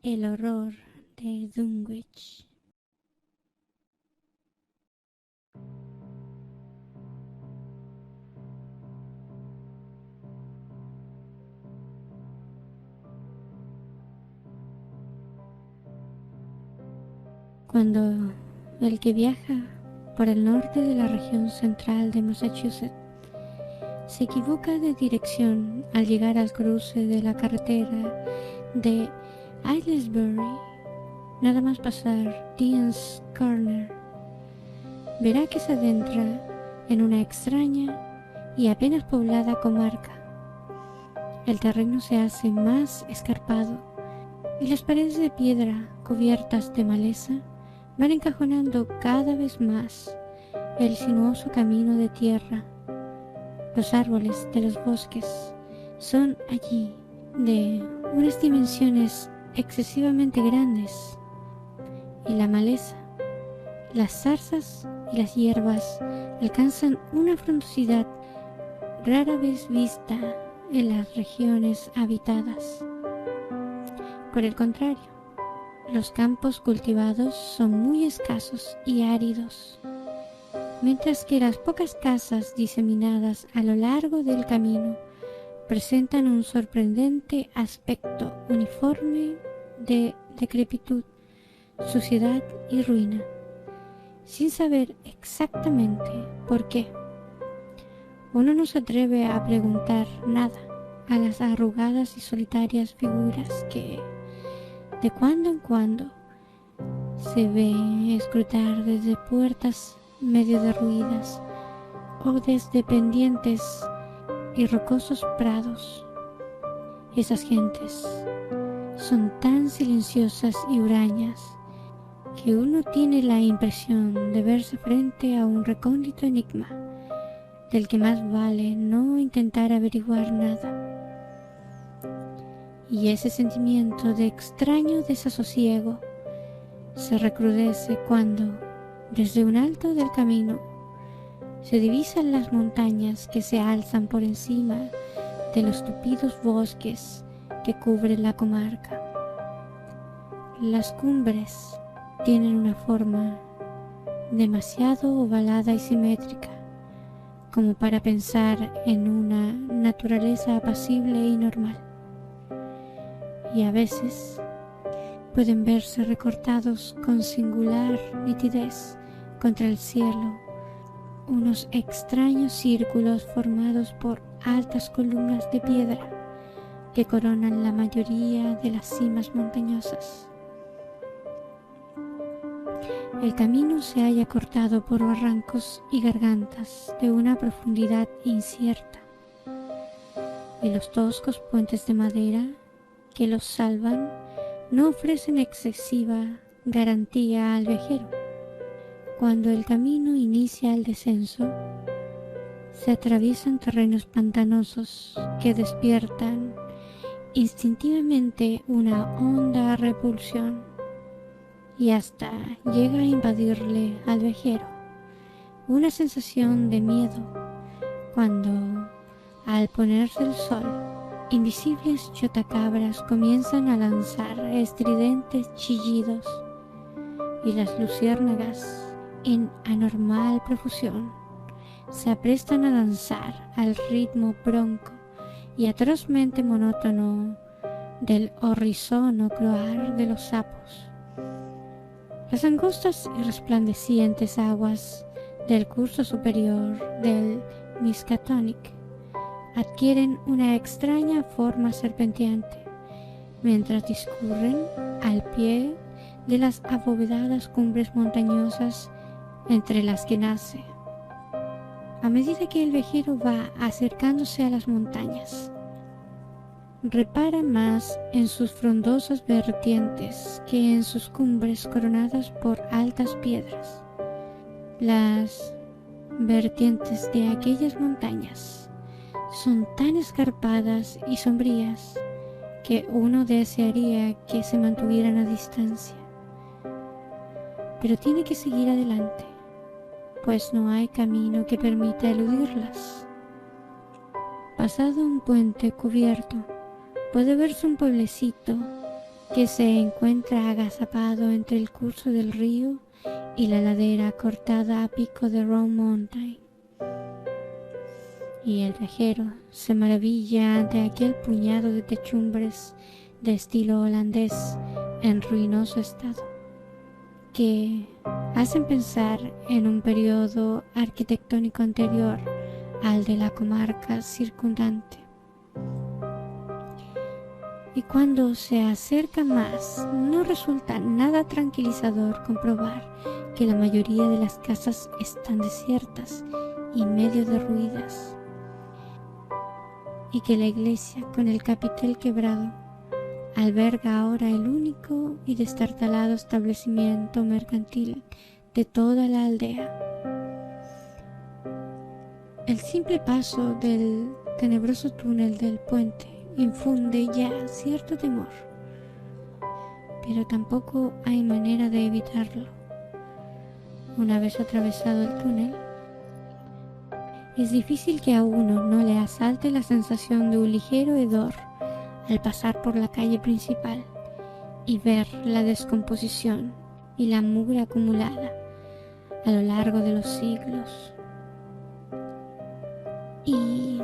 El horror de Dunwich. Cuando el que viaja por el norte de la región central de Massachusetts se equivoca de dirección al llegar al cruce de la carretera de Aylesbury, nada más pasar Dean's Corner, verá que se adentra en una extraña y apenas poblada comarca. El terreno se hace más escarpado y las paredes de piedra cubiertas de maleza van encajonando cada vez más el sinuoso camino de tierra. Los árboles de los bosques son allí de unas dimensiones excesivamente grandes, y la maleza, las zarzas y las hierbas alcanzan una frondosidad rara vez vista en las regiones habitadas. Por el contrario, los campos cultivados son muy escasos y áridos, mientras que las pocas casas diseminadas a lo largo del camino presentan un sorprendente aspecto uniforme de decrepitud, suciedad y ruina, sin saber exactamente por qué. Uno no se atreve a preguntar nada a las arrugadas y solitarias figuras que, de cuando en cuando, se ve escrutar desde puertas medio derruidas o desde pendientes y rocosos prados. Esas gentes son tan silenciosas y hurañas que uno tiene la impresión de verse frente a un recóndito enigma del que más vale no intentar averiguar nada. Y ese sentimiento de extraño desasosiego se recrudece cuando, desde un alto del camino, se divisan las montañas que se alzan por encima de los tupidos bosques que cubren la comarca. Las cumbres tienen una forma demasiado ovalada y simétrica como para pensar en una naturaleza apacible y normal, y a veces pueden verse recortados con singular nitidez contra el cielo unos extraños círculos formados por altas columnas de piedra que coronan la mayoría de las cimas montañosas. El camino se halla cortado por barrancos y gargantas de una profundidad incierta, y los toscos puentes de madera que los salvan no ofrecen excesiva garantía al viajero. Cuando el camino inicia el descenso, se atraviesan terrenos pantanosos que despiertan instintivamente una honda repulsión, y hasta llega a invadirle al viajero una sensación de miedo cuando, al ponerse el sol, invisibles chotacabras comienzan a lanzar estridentes chillidos y las luciérnagas, en anormal profusión, se aprestan a danzar al ritmo bronco y atrozmente monótono del horrisono croar de los sapos. Las angostas y resplandecientes aguas del curso superior del Miskatonic adquieren una extraña forma serpenteante mientras discurren al pie de las abovedadas cumbres montañosas entre las que nace. A medida que el viajero va acercándose a las montañas, repara más en sus frondosas vertientes que en sus cumbres coronadas por altas piedras. Las vertientes de aquellas montañas son tan escarpadas y sombrías que uno desearía que se mantuvieran a distancia. Pero tiene que seguir adelante, pues no hay camino que permita eludirlas. Pasado un puente cubierto, puede verse un pueblecito que se encuentra agazapado entre el curso del río y la ladera cortada a pico de Round Mountain. Y el viajero se maravilla ante aquel puñado de techumbres de estilo holandés en ruinoso estado, que hacen pensar en un periodo arquitectónico anterior al de la comarca circundante. Y cuando se acerca más, no resulta nada tranquilizador comprobar que la mayoría de las casas están desiertas y medio derruidas, y que la iglesia, con el capitel quebrado, alberga ahora el único y destartalado establecimiento mercantil de toda la aldea. El simple paso del tenebroso túnel del puente infunde ya cierto temor, pero tampoco hay manera de evitarlo. Una vez atravesado el túnel, es difícil que a uno no le asalte la sensación de un ligero hedor al pasar por la calle principal y ver la descomposición y la mugre acumulada a lo largo de los siglos. Y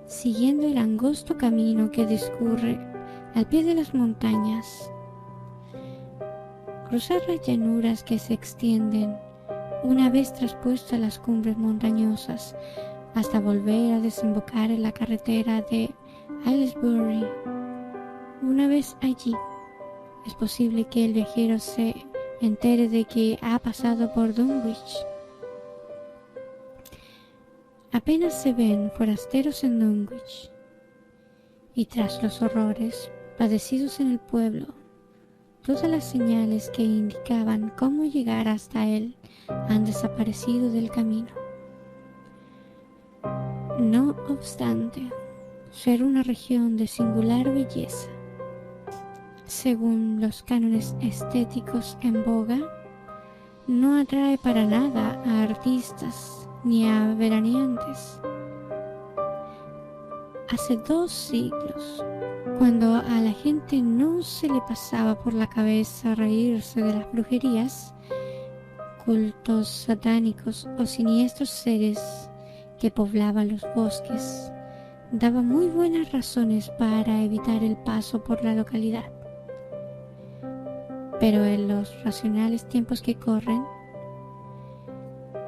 siguiendo el angosto camino que discurre al pie de las montañas, cruzar las llanuras que se extienden una vez traspuestas las cumbres montañosas hasta volver a desembocar en la carretera de Aylesbury. Una vez allí, es posible que el viajero se entere de que ha pasado por Dunwich. Apenas se ven forasteros en Dunwich, y tras los horrores padecidos en el pueblo, todas las señales que indicaban cómo llegar hasta él han desaparecido del camino. No obstante, ser una región de singular belleza, según los cánones estéticos en boga, no atrae para nada a artistas ni a veraneantes. Hace 2 siglos, cuando a la gente no se le pasaba por la cabeza reírse de las brujerías, cultos satánicos o siniestros seres que poblaban los bosques, daba muy buenas razones para evitar el paso por la localidad. Pero en los racionales tiempos que corren,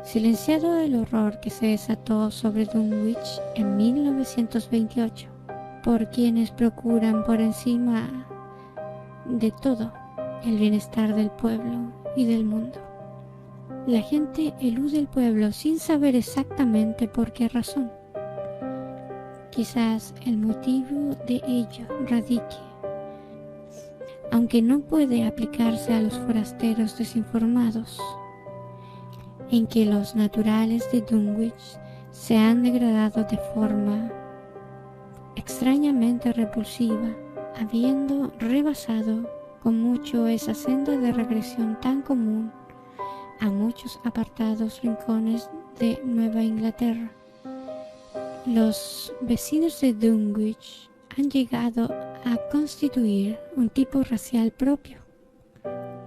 silenciado el horror que se desató sobre Dunwich en 1928 por quienes procuran por encima de todo el bienestar del pueblo y del mundo, la gente elude el pueblo sin saber exactamente por qué razón. Quizás el motivo de ello radique, aunque no puede aplicarse a los forasteros desinformados, en que los naturales de Dunwich se han degradado de forma extrañamente repulsiva, habiendo rebasado con mucho esa senda de regresión tan común a muchos apartados rincones de Nueva Inglaterra. Los vecinos de Dunwich han llegado a constituir un tipo racial propio,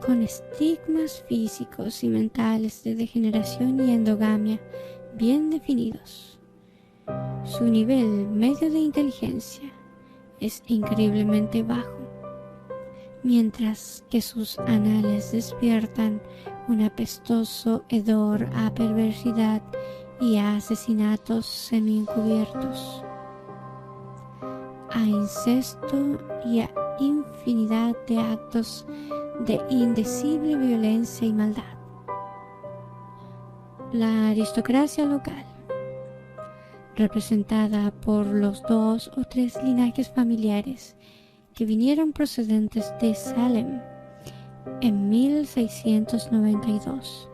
con estigmas físicos y mentales de degeneración y endogamia bien definidos. Su nivel medio de inteligencia es increíblemente bajo, mientras que sus anales despiertan un apestoso hedor a perversidad y a asesinatos semi-encubiertos, a incesto y a infinidad de actos de indecible violencia y maldad. La aristocracia local, representada por los 2 o 3 linajes familiares que vinieron procedentes de Salem en 1692,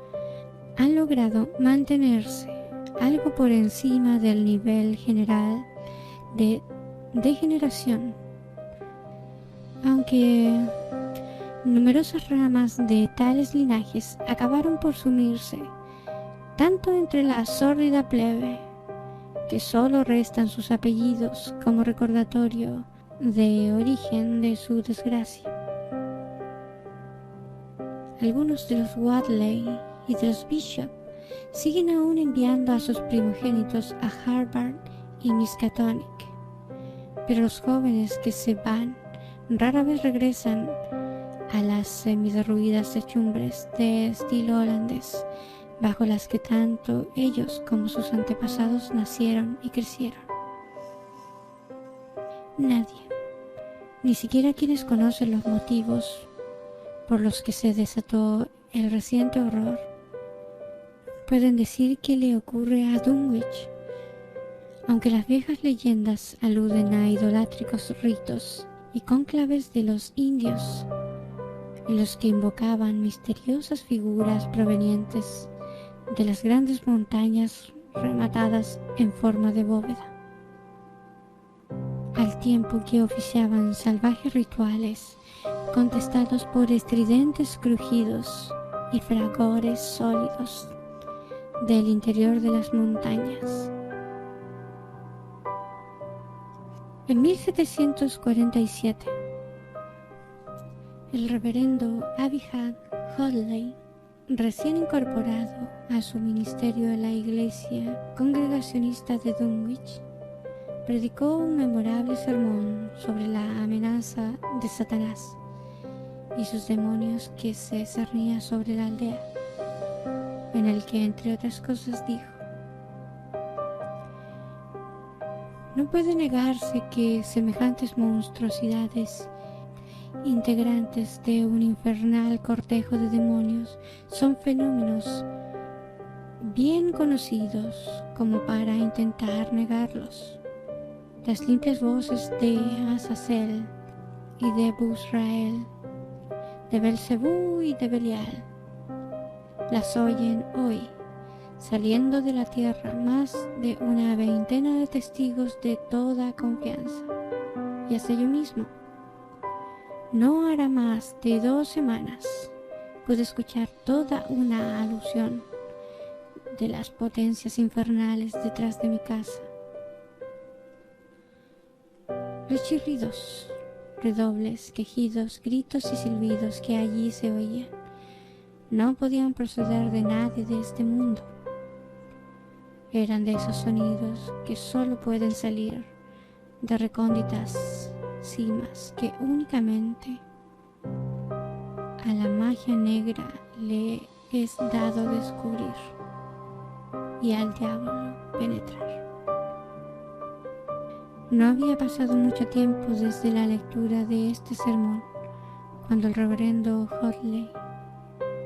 han logrado mantenerse algo por encima del nivel general de degeneración, aunque numerosas ramas de tales linajes acabaron por sumirse tanto entre la sórdida plebe, que solo restan sus apellidos como recordatorio de origen de su desgracia. Algunos de los Wadley y de los Bishop siguen aún enviando a sus primogénitos a Harvard y Miskatonic, pero los jóvenes que se van rara vez regresan a las semiderruidas techumbres de estilo holandés, bajo las que tanto ellos como sus antepasados nacieron y crecieron. Nadie, ni siquiera quienes conocen los motivos por los que se desató el reciente horror, pueden decir qué le ocurre a Dunwich, aunque las viejas leyendas aluden a idolátricos ritos y cónclaves de los indios, en los que invocaban misteriosas figuras provenientes de las grandes montañas rematadas en forma de bóveda, al tiempo que oficiaban salvajes rituales contestados por estridentes crujidos y fragores sólidos del interior de las montañas. En 1747, el reverendo Abijah Hodley, recién incorporado a su ministerio en la iglesia congregacionista de Dunwich, predicó un memorable sermón sobre la amenaza de Satanás y sus demonios que se cernía sobre la aldea, en el que, entre otras cosas, dijo: no puede negarse que semejantes monstruosidades, integrantes de un infernal cortejo de demonios, son fenómenos bien conocidos como para intentar negarlos. Las limpias voces de Azazel y de Busrael, de Belcebú y de Belial, las oyen hoy, saliendo de la tierra más de una veintena de testigos de toda confianza. Y hasta yo mismo, no hará más de 2 semanas, pude escuchar toda una alusión de las potencias infernales detrás de mi casa. Los chirridos, redobles, quejidos, gritos y silbidos que allí se oían no podían proceder de nadie de este mundo. Eran de esos sonidos que solo pueden salir de recónditas cimas que únicamente a la magia negra le es dado descubrir y al diablo penetrar. No había pasado mucho tiempo desde la lectura de este sermón cuando el reverendo Hodley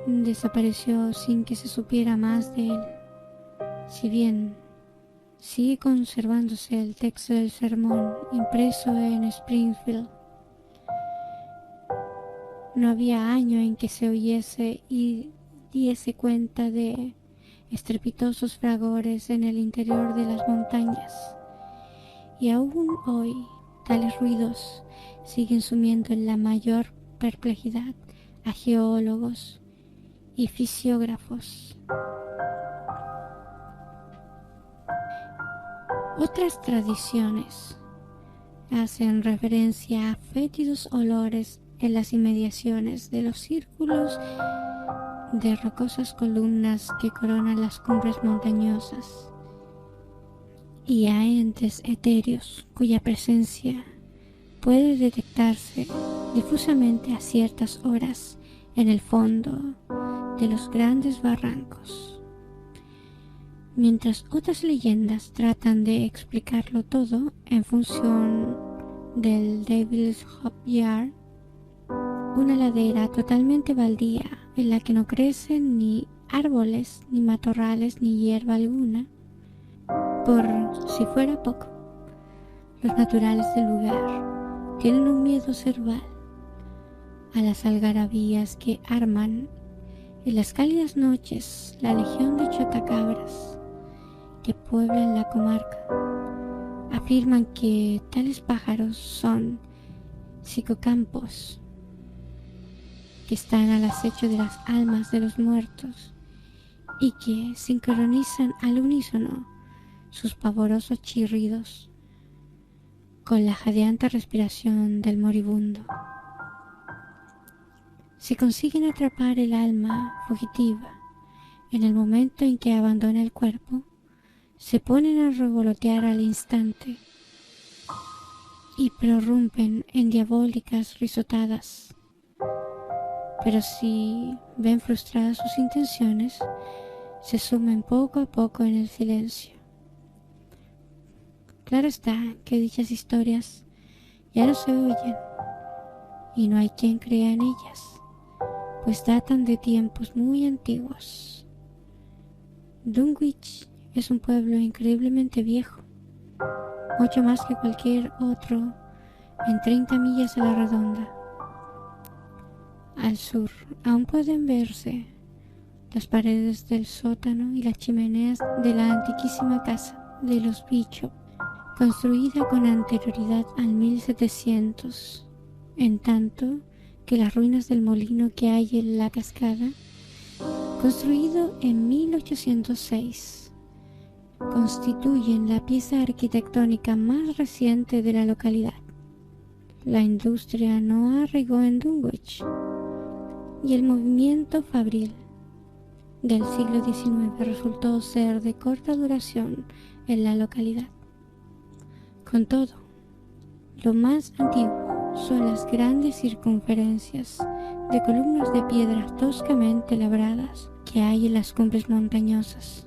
desapareció sin que se supiera más de él. Si bien sigue conservándose el texto del sermón impreso en Springfield, no había año en que se oyese y diese cuenta de estrepitosos fragores en el interior de las montañas, y aún hoy tales ruidos siguen sumiendo en la mayor perplejidad a geólogos y fisiógrafos. Otras tradiciones hacen referencia a fétidos olores en las inmediaciones de los círculos de rocosas columnas que coronan las cumbres montañosas, y a entes etéreos cuya presencia puede detectarse difusamente a ciertas horas en el fondo de los grandes barrancos. Mientras otras leyendas tratan de explicarlo todo en función del Devil's Hop Yard, una ladera totalmente baldía en la que no crecen ni árboles, ni matorrales, ni hierba alguna. Por si fuera poco, los naturales del lugar tienen un miedo cerval a las algarabías que arman en las cálidas noches la legión de chotacabras que pueblan la comarca. Afirman que tales pájaros son psicocampos que están al acecho de las almas de los muertos y que sincronizan al unísono sus pavorosos chirridos con la jadeante respiración del moribundo. Si consiguen atrapar el alma fugitiva en el momento en que abandona el cuerpo, se ponen a revolotear al instante y prorrumpen en diabólicas risotadas. Pero si ven frustradas sus intenciones, se sumen poco a poco en el silencio. Claro está que dichas historias ya no se oyen y no hay quien crea en ellas, pues datan de tiempos muy antiguos. Dunwich es un pueblo increíblemente viejo, mucho más que cualquier otro en 30 millas a la redonda. Al sur aún pueden verse las paredes del sótano y las chimeneas de la antiquísima casa de los Bishop, construida con anterioridad al 1700, en tanto que las ruinas del molino que hay en la cascada, construido en 1806, constituyen la pieza arquitectónica más reciente de la localidad. La industria no arraigó en Dunwich y el movimiento fabril del siglo XIX resultó ser de corta duración en la localidad. Con todo, lo más antiguo son las grandes circunferencias de columnas de piedras toscamente labradas que hay en las cumbres montañosas.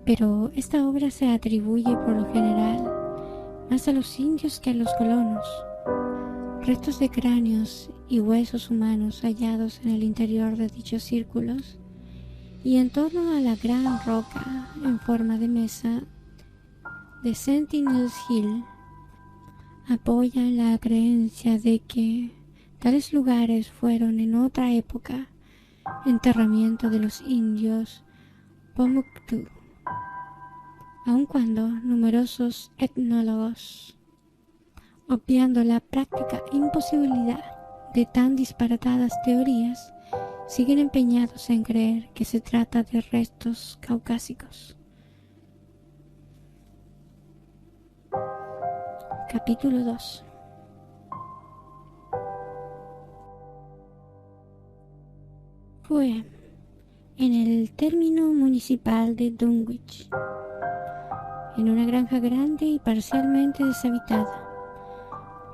Pero esta obra se atribuye por lo general más a los indios que a los colonos. Restos de cráneos y huesos humanos hallados en el interior de dichos círculos y en torno a la gran roca en forma de mesa de Sentinel's Hill apoyan la creencia de que tales lugares fueron en otra época enterramiento de los indios Pamukktu, aun cuando numerosos etnólogos, obviando la práctica imposibilidad de tan disparatadas teorías, siguen empeñados en creer que se trata de restos caucásicos. Capítulo 2. Fue en el término municipal de Dunwich, en una granja grande y parcialmente deshabitada,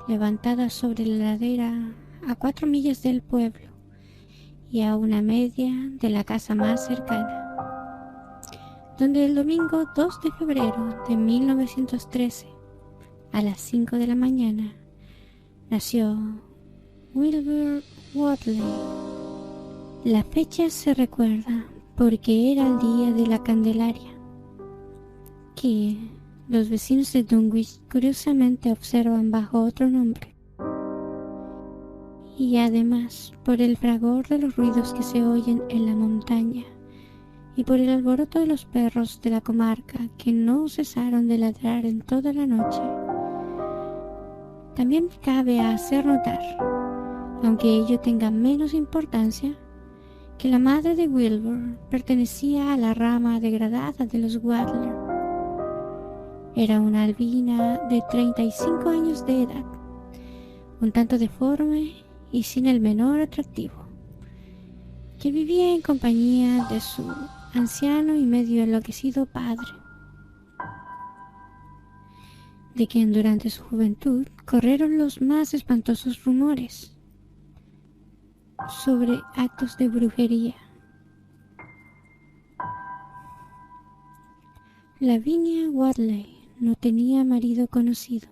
levantada sobre la ladera a 4 millas del pueblo y a una media de la casa más cercana, donde el domingo 2 de febrero de 1913, a las 5 de la mañana, nació Wilbur Whately. La fecha se recuerda porque era el día de la Candelaria, que los vecinos de Dunwich curiosamente observan bajo otro nombre, y además por el fragor de los ruidos que se oyen en la montaña y por el alboroto de los perros de la comarca que no cesaron de ladrar en toda la noche. También cabe hacer notar, aunque ello tenga menos importancia, que la madre de Wilbur pertenecía a la rama degradada de los Wadler. Era una albina de 35 años de edad, un tanto deforme y sin el menor atractivo, que vivía en compañía de su anciano y medio enloquecido padre, de quien durante su juventud corrieron los más espantosos rumores sobre actos de brujería. Lavinia Whately no tenía marido conocido,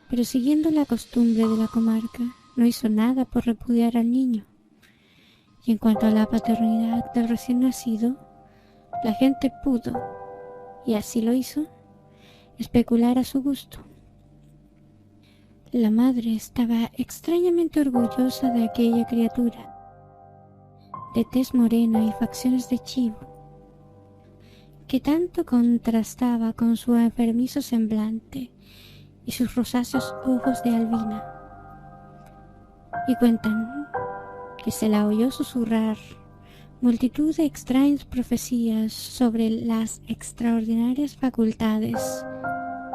pero siguiendo la costumbre de la comarca, no hizo nada por repudiar al niño. Y en cuanto a la paternidad del recién nacido, la gente pudo, y así lo hizo, especular a su gusto. La madre estaba extrañamente orgullosa de aquella criatura, de tez morena y facciones de chivo, que tanto contrastaba con su enfermizo semblante y sus rosáceos ojos de albina. Y cuentan que se la oyó susurrar multitud de extrañas profecías sobre las extraordinarias facultades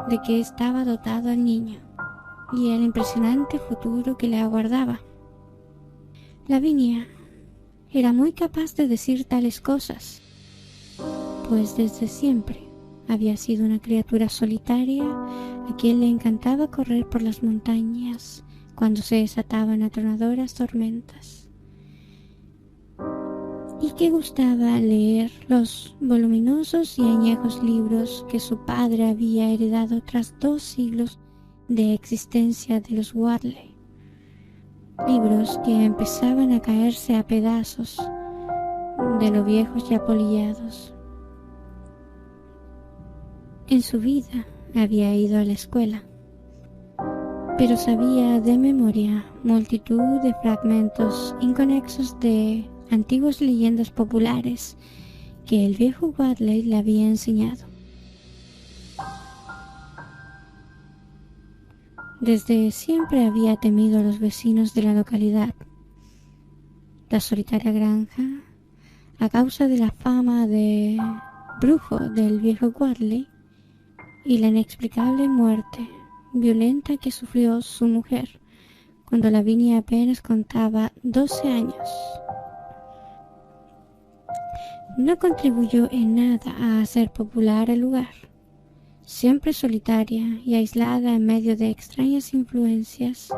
de qué estaba dotado el niño y el impresionante futuro que le aguardaba. Lavinia era muy capaz de decir tales cosas, pues desde siempre había sido una criatura solitaria a quien le encantaba correr por las montañas cuando se desataban atronadoras tormentas, y que gustaba leer los voluminosos y añejos libros que su padre había heredado tras 2 siglos de existencia de los Wadley, libros que empezaban a caerse a pedazos de lo viejos y apolillados. En su vida había ido a la escuela, pero sabía de memoria multitud de fragmentos inconexos de antiguas leyendas populares que el viejo Wadley le había enseñado. Desde siempre había temido a los vecinos de la localidad. La solitaria granja, a causa de la fama de brujo del viejo Wadley y la inexplicable muerte violenta que sufrió su mujer cuando Lavinia apenas contaba 12 años, no contribuyó en nada a hacer popular el lugar. Siempre solitaria y aislada en medio de extrañas influencias,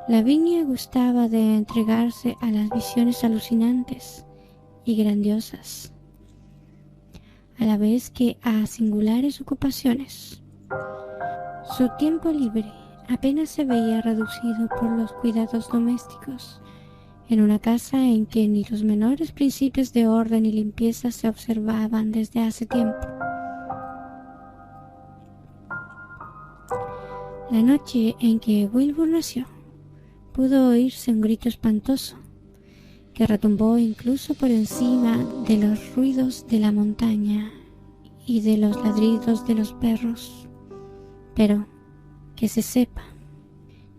Lavinia gustaba de entregarse a las visiones alucinantes y grandiosas, a la vez que a singulares ocupaciones. Su tiempo libre apenas se veía reducido por los cuidados domésticos, en una casa en que ni los menores principios de orden y limpieza se observaban desde hace tiempo. La noche en que Wilbur nació, pudo oírse un grito espantoso que retumbó incluso por encima de los ruidos de la montaña y de los ladridos de los perros. Pero, que se sepa,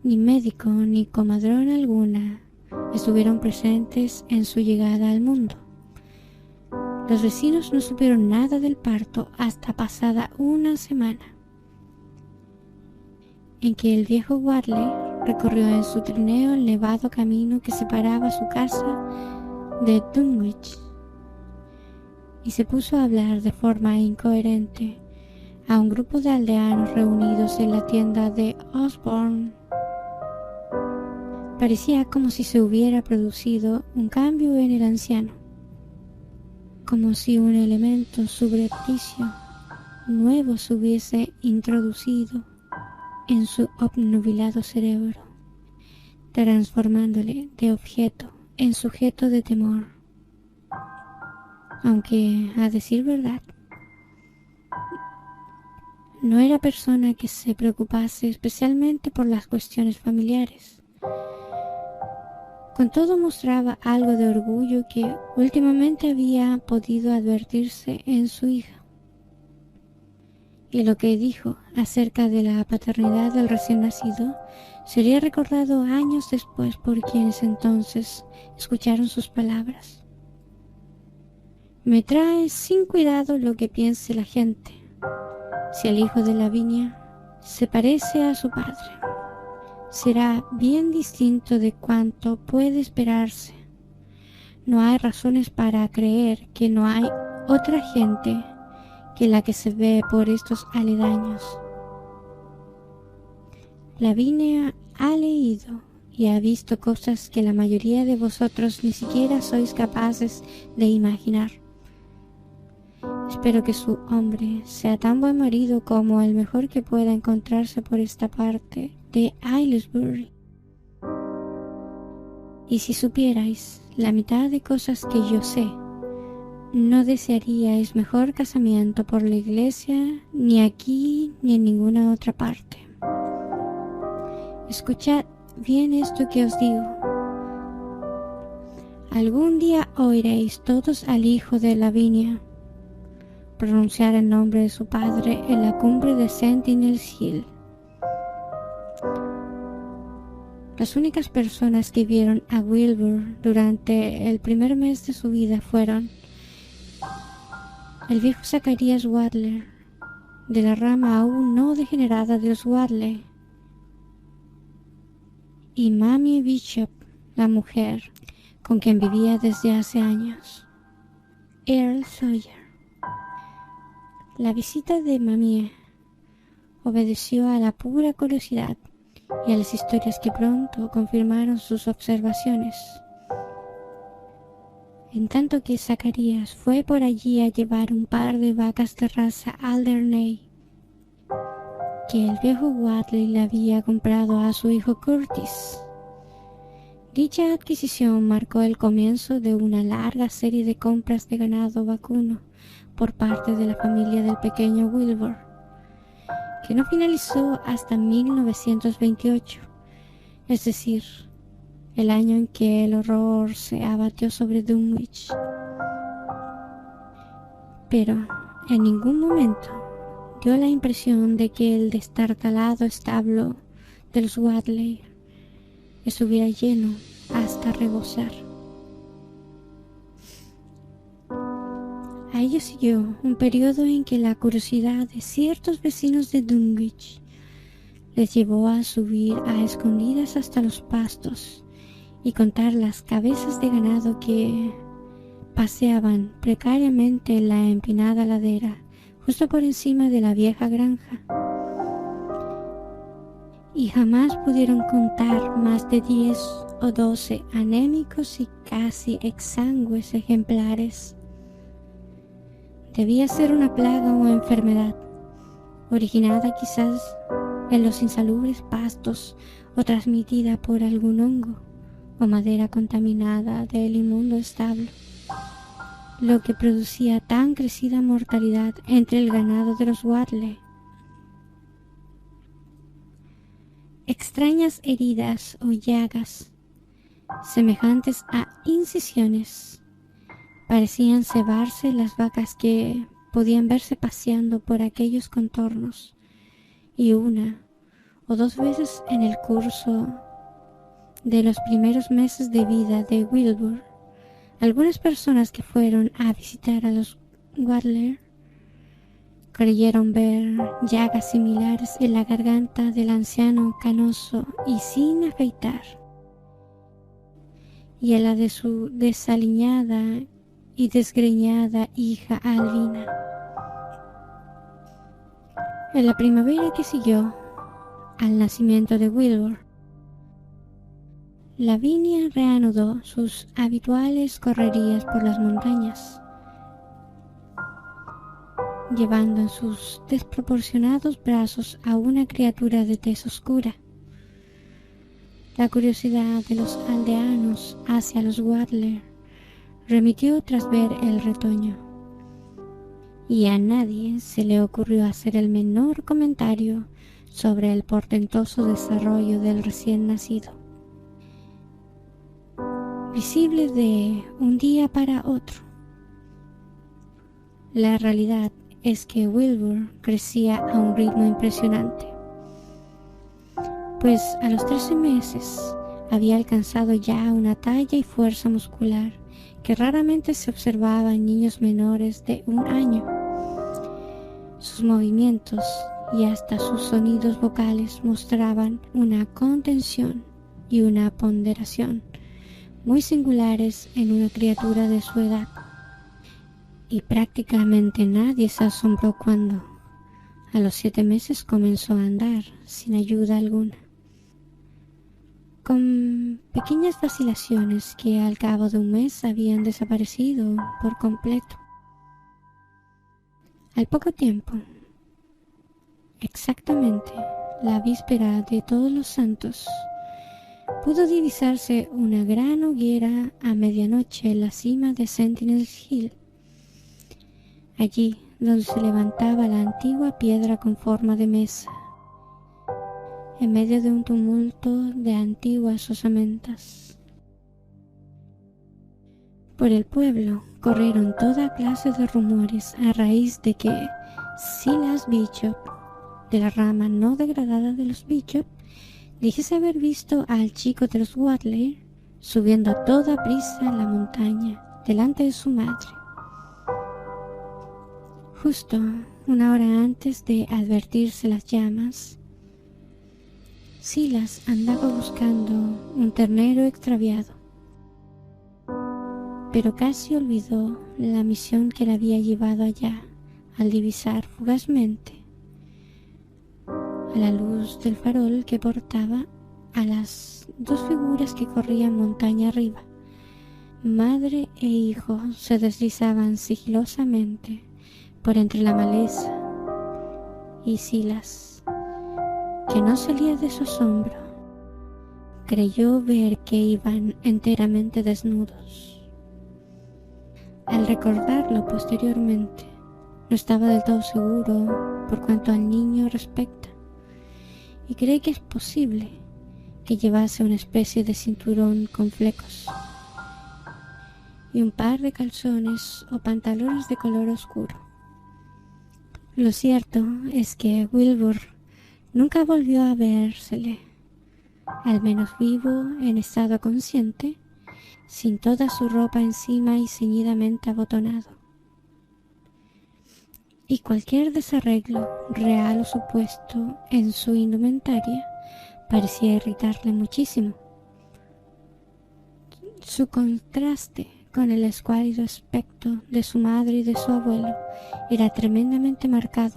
ni médico ni comadrona alguna estuvieron presentes en su llegada al mundo. Los vecinos no supieron nada del parto hasta pasada una semana, en que el viejo Wadley recorrió en su trineo el nevado camino que separaba su casa de Dunwich y se puso a hablar de forma incoherente a un grupo de aldeanos reunidos en la tienda de Osborne. Parecía como si se hubiera producido un cambio en el anciano, como si un elemento subrepticio nuevo se hubiese introducido en su obnubilado cerebro, transformándole de objeto en sujeto de temor. Aunque, a decir verdad, no era persona que se preocupase especialmente por las cuestiones familiares. Con todo mostraba algo de orgullo que últimamente había podido advertirse en su hija. Y lo que dijo acerca de la paternidad del recién nacido sería recordado años después por quienes entonces escucharon sus palabras. Me trae sin cuidado lo que piense la gente. Si el hijo de Lavinia se parece a su padre, será bien distinto de cuanto puede esperarse. No hay razones para creer que no hay otra gente que la que se ve por estos aledaños. Lavinia ha leído y ha visto cosas que la mayoría de vosotros ni siquiera sois capaces de imaginar. Espero que su hombre sea tan buen marido como el mejor que pueda encontrarse por esta parte de Aylesbury. Y si supierais la mitad de cosas que yo sé, no desearíais mejor casamiento por la iglesia, ni aquí ni en ninguna otra parte. Escuchad bien esto que os digo. Algún día oiréis todos al hijo de Lavinia pronunciar el nombre de su padre en la cumbre de Sentinel's Hill. Las únicas personas que vieron a Wilbur durante el primer mes de su vida fueron el viejo Zacarías Wadler, de la rama aún no degenerada de los Wadley, y Mamie Bishop, la mujer con quien vivía desde hace años, Earl Sawyer. La visita de Mamie obedeció a la pura curiosidad y a las historias que pronto confirmaron sus observaciones. En tanto que Zacarías fue por allí a llevar un par de vacas de raza Alderney que el viejo Wadley le había comprado a su hijo Curtis. Dicha adquisición marcó el comienzo de una larga serie de compras de ganado vacuno por parte de la familia del pequeño Wilbur, que no finalizó hasta 1928, es decir, el año en que el horror se abatió sobre Dunwich. Pero en ningún momento dio la impresión de que el destartalado establo de los Wadley estuviera lleno hasta rebosar. A ello siguió un periodo en que la curiosidad de ciertos vecinos de Dunwich les llevó a subir a escondidas hasta los pastos y contar las cabezas de ganado que paseaban precariamente en la empinada ladera justo por encima de la vieja granja. Y jamás pudieron contar más de 10 o 12 anémicos y casi exangües ejemplares. Debía ser una plaga o enfermedad, originada quizás en los insalubres pastos o transmitida por algún hongo o madera contaminada del inmundo establo, lo que producía tan crecida mortalidad entre el ganado de los Wadley. Extrañas heridas o llagas, semejantes a incisiones, parecían cebarse las vacas que podían verse paseando por aquellos contornos, y una o dos veces en el curso de los primeros meses de vida de Wilbur, algunas personas que fueron a visitar a los Wadley creyeron ver llagas similares en la garganta del anciano canoso y sin afeitar, y en la de su desaliñada y desgreñada hija Alvina. En la primavera que siguió al nacimiento de Wilbur, Lavinia reanudó sus habituales correrías por las montañas, llevando en sus desproporcionados brazos a una criatura de tez oscura. La curiosidad de los aldeanos hacia los Wadley remitió tras ver el retoño, y a nadie se le ocurrió hacer el menor comentario sobre el portentoso desarrollo del recién nacido, visible de un día para otro. La realidad es que Wilbur crecía a un ritmo impresionante, pues a los 13 meses había alcanzado ya una talla y fuerza muscular que raramente se observaba en niños menores de 1 año. Sus movimientos y hasta sus sonidos vocales mostraban una contención y una ponderación muy singulares en una criatura de su edad. Y prácticamente nadie se asombró cuando, a los 7 meses, comenzó a andar sin ayuda alguna, con pequeñas vacilaciones que al cabo de un mes habían desaparecido por completo. Al poco tiempo, exactamente la víspera de Todos los Santos, pudo divisarse una gran hoguera a medianoche en la cima de Sentinel Hill, allí donde se levantaba la antigua piedra con forma de mesa, en medio de un tumulto de antiguas osamentas. Por el pueblo corrieron toda clase de rumores a raíz de que Silas Bishop, de la rama no degradada de los Bishop, dijese haber visto al chico de los Wadley subiendo a toda prisa la montaña delante de su madre. Justo una hora antes de advertirse las llamas, Silas andaba buscando un ternero extraviado, pero casi olvidó la misión que le había llevado allá al divisar fugazmente, a la luz del farol que portaba, a las dos figuras que corrían montaña arriba. Madre e hijo se deslizaban sigilosamente por entre la maleza, y Silas, que no salía de su asombro, creyó ver que iban enteramente desnudos. Al recordarlo posteriormente, no estaba del todo seguro por cuanto al niño respecta, y cree que es posible que llevase una especie de cinturón con flecos y un par de calzones o pantalones de color oscuro. Lo cierto es que Wilbur nunca volvió a vérsele, al menos vivo en estado consciente, sin toda su ropa encima y ceñidamente abotonado. Y cualquier desarreglo, real o supuesto, en su indumentaria parecía irritarle muchísimo. Su contraste con el escuálido aspecto de su madre y de su abuelo era tremendamente marcado,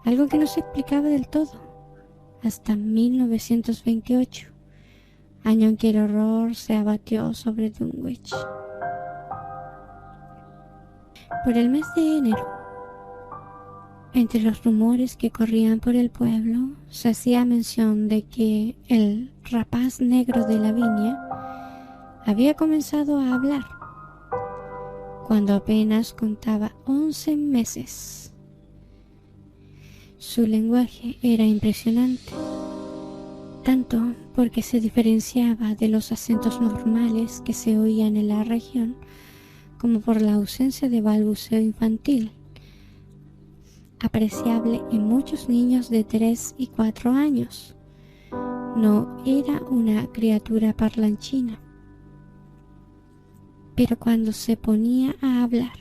algo que no se explicaba del todo hasta 1928, año en que el horror se abatió sobre Dunwich. Por el mes de enero, entre los rumores que corrían por el pueblo, se hacía mención de que el rapaz negro de Lavinia había comenzado a hablar cuando apenas contaba 11 meses. Su lenguaje era impresionante, tanto porque se diferenciaba de los acentos normales que se oían en la región, como por la ausencia de balbuceo infantil, apreciable en muchos niños de 3 y 4 años. No era una criatura parlanchina, pero cuando se ponía a hablar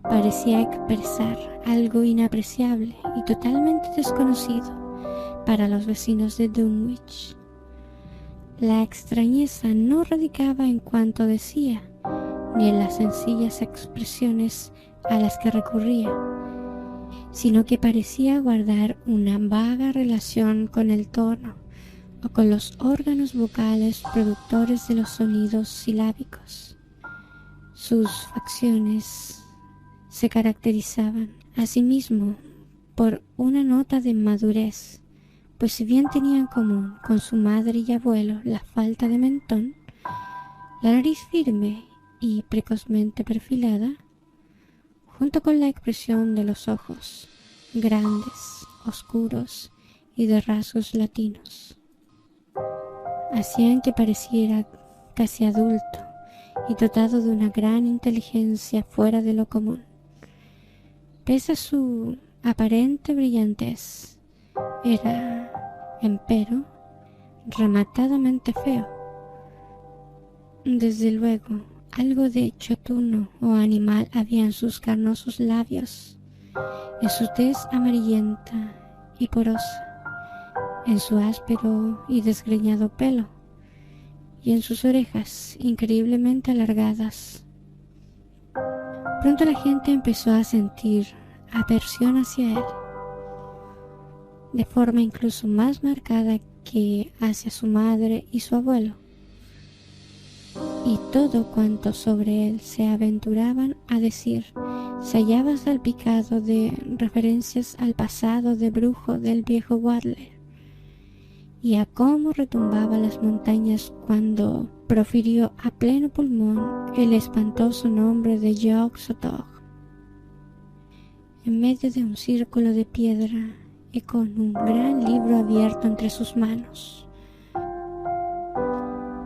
parecía expresar algo inapreciable y totalmente desconocido para los vecinos de Dunwich. La extrañeza no radicaba en cuanto decía, ni en las sencillas expresiones a las que recurría, sino que parecía guardar una vaga relación con el tono o con los órganos vocales productores de los sonidos silábicos. Sus facciones se caracterizaban asimismo por una nota de madurez, pues si bien tenía en común con su madre y abuelo la falta de mentón, la nariz firme y precozmente perfilada, junto con la expresión de los ojos, grandes, oscuros y de rasgos latinos, hacían que pareciera casi adulto y dotado de una gran inteligencia fuera de lo común. Pese a su aparente brillantez, era, empero, rematadamente feo. Desde luego, algo de chotuno o animal había en sus carnosos labios, en su tez amarillenta y porosa, en su áspero y desgreñado pelo, y en sus orejas increíblemente alargadas. Pronto la gente empezó a sentir aversión hacia él, de forma incluso más marcada que hacia su madre y su abuelo, y todo cuanto sobre él se aventuraban a decir se hallaba salpicado de referencias al pasado de brujo del viejo Wadler y a cómo retumbaban las montañas cuando profirió a pleno pulmón el espantoso nombre de Yog-Sothoth, en medio de un círculo de piedra y con un gran libro abierto entre sus manos.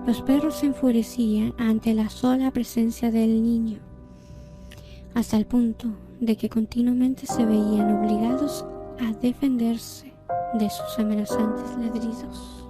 Los perros se enfurecían ante la sola presencia del niño, hasta el punto de que continuamente se veían obligados a defenderse de sus amenazantes ladridos.